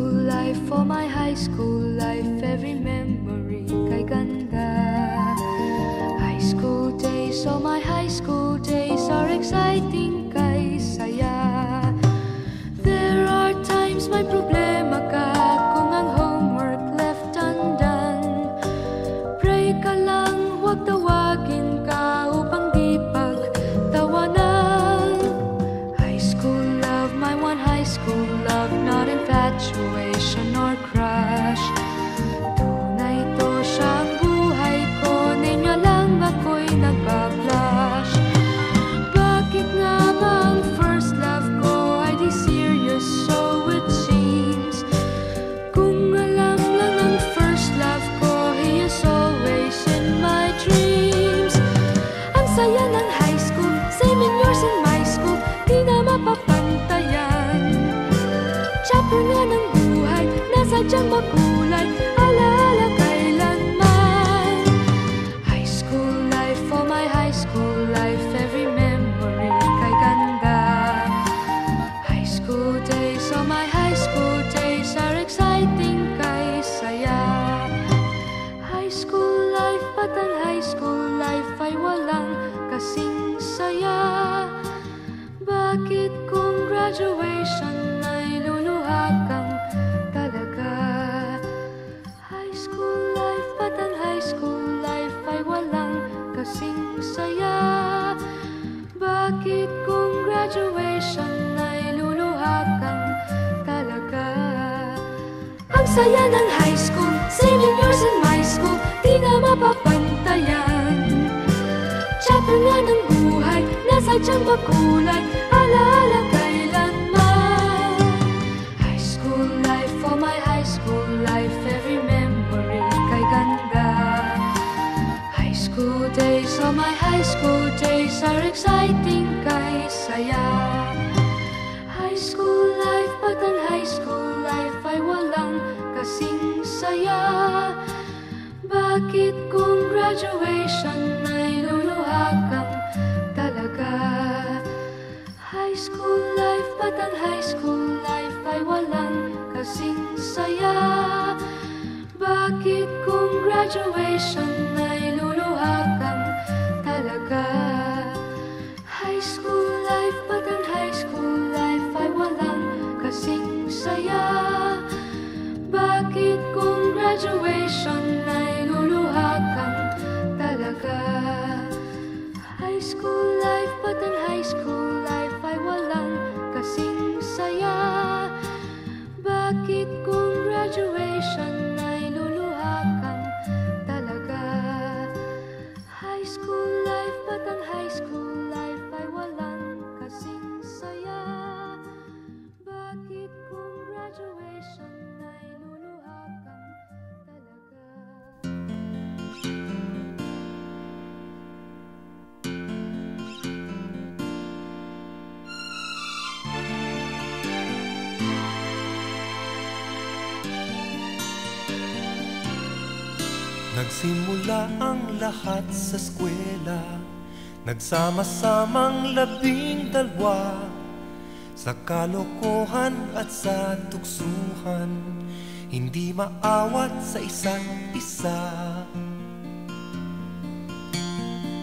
school life, for my high school life, every memory kay ganda. High school days, oh my high school days are exciting kay saya. There are times may problema ka kung ang homework left undone. Pray ka lang, huwag tawagin ka upang di pagtawanan. High school love, my one high school love, not infatuation or crush. Tunay to siyang buhay ko, name niya lang ako'y nagpa-blush. Bakit nga ba ang first love ko ay di serious, so it seems? Kung alam lang ang first love ko, he is always in my dreams. Ang saya ng high school, same in yours in my school, di na mapapantayan. Chapter nga ng buhay, nasadyang makulay, alaala kailanman. High school life, for my high school life, every memory kay ganda. High school days, oh my high school days are exciting kay saya. High school life, but ang high school life ay walang kasing saya. Bakit kung graduation ay luluha kang talaga? High school life, but ang high school life ay walang kasing saya. Bakit kung graduation ay luluha kang talaga? Ang saya ng high school, same in yours in my school, di na mapapantayan. Chapter nga ng buhay, nasadyang makulay, alaala kailanman. High school life, for my high school life, every memory kay ganda. High school days, oh my high school days are exciting kay saya. High school life, but ang high school life ay walang kasing saya. Bakit kung graduation ay luluha kang talaga? High school life, but ang high school life ay walang kasing saya. Bakit kung graduation ay luluha kang talaga? High school life, but ang high school life ay walang kasing saya. Bakit kung graduation ay luluha kang talaga? High school life, but ang high school life ay walang kasing saya. Bakit kung graduation ay luluha kang talaga? High school life, but ang high school life ay walang kasing saya. Bakit kung graduation ay luluha kang talaga? Nagsimula ang lahat sa eskwela, nagsama-samang 12 sa kalokohan at sa tuksuhan, hindi maawat sa isa't isa.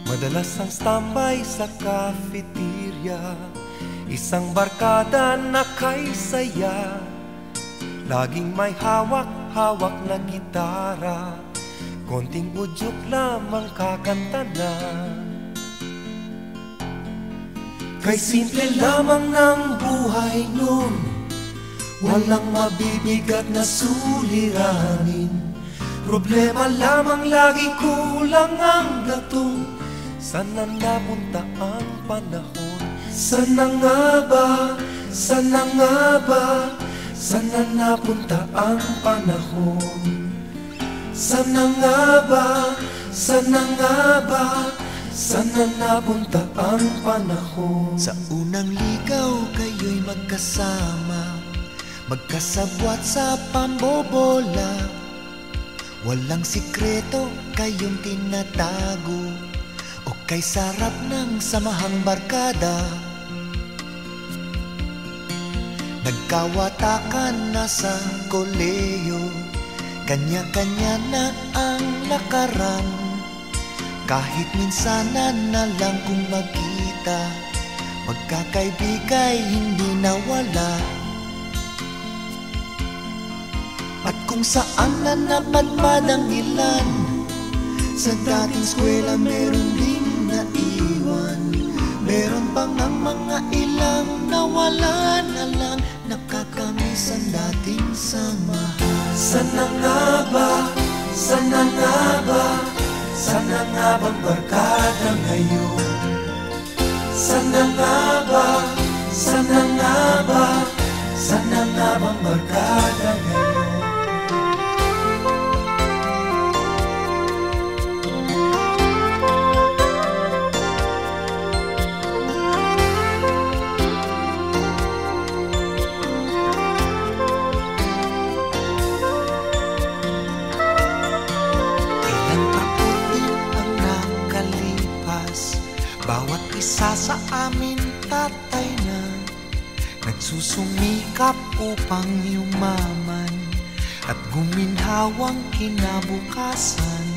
Madalas ang standby sa cafeteria, isang barkada na kay saya, laging may hawak-hawak na gitara, konting udyok lamang kakanta na. Kay simple lamang ng buhay nun, walang mabibigat na suliranin. Problema lamang lagi, kulang ang gatong. Sana napunta ang panahon? Sana nga ba? Sana nga ba? Sana napunta ang panahon? Sana nga ba? Sana nga ba? Sana napunta ang panahon? Sa unang ligaw kayo'y magkasama, magkasabwat sa pambobola. Walang sikreto kayong tinatago, o kay sarap ng samahang barkada. Nagkawatakan na sa koleyo, kanya-kanya na ang lakaran. Kahit minsanan na lang kung magkita, magkakaibigay hindi nawala. At kung saan na napadpad ang ilan, sa dating eskwela meron ding naiwan. Meron pang ang mga ilang nawala na lang, nakakamiss ang dating samahan. Sana nga ba, sana nga ba, sana nga bang barkada ngayon? Sana nga ba, sana nga ba, sana nga bang barkada ngayon? Bawat isa sa amin tatay na nagsusumikap upang yumaman at guminhawang kinabukasan.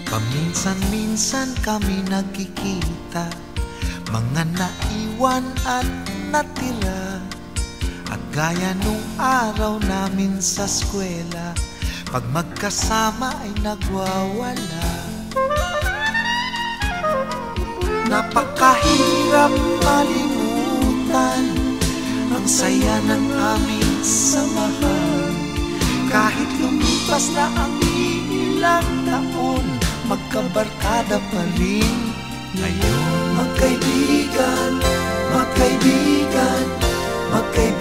Paminsan-minsan kami nagkikita, mga naiwan at natira. At gaya nung araw namin sa eskwela, pag magkasama ay nagwawala. Napakahirap malimutan ang saya ng aming samahan. Kahit lumipas na ang ilang taon, magkabarkada pa rin ngayon. Magkaibigan, magkaibigan, magkaibigan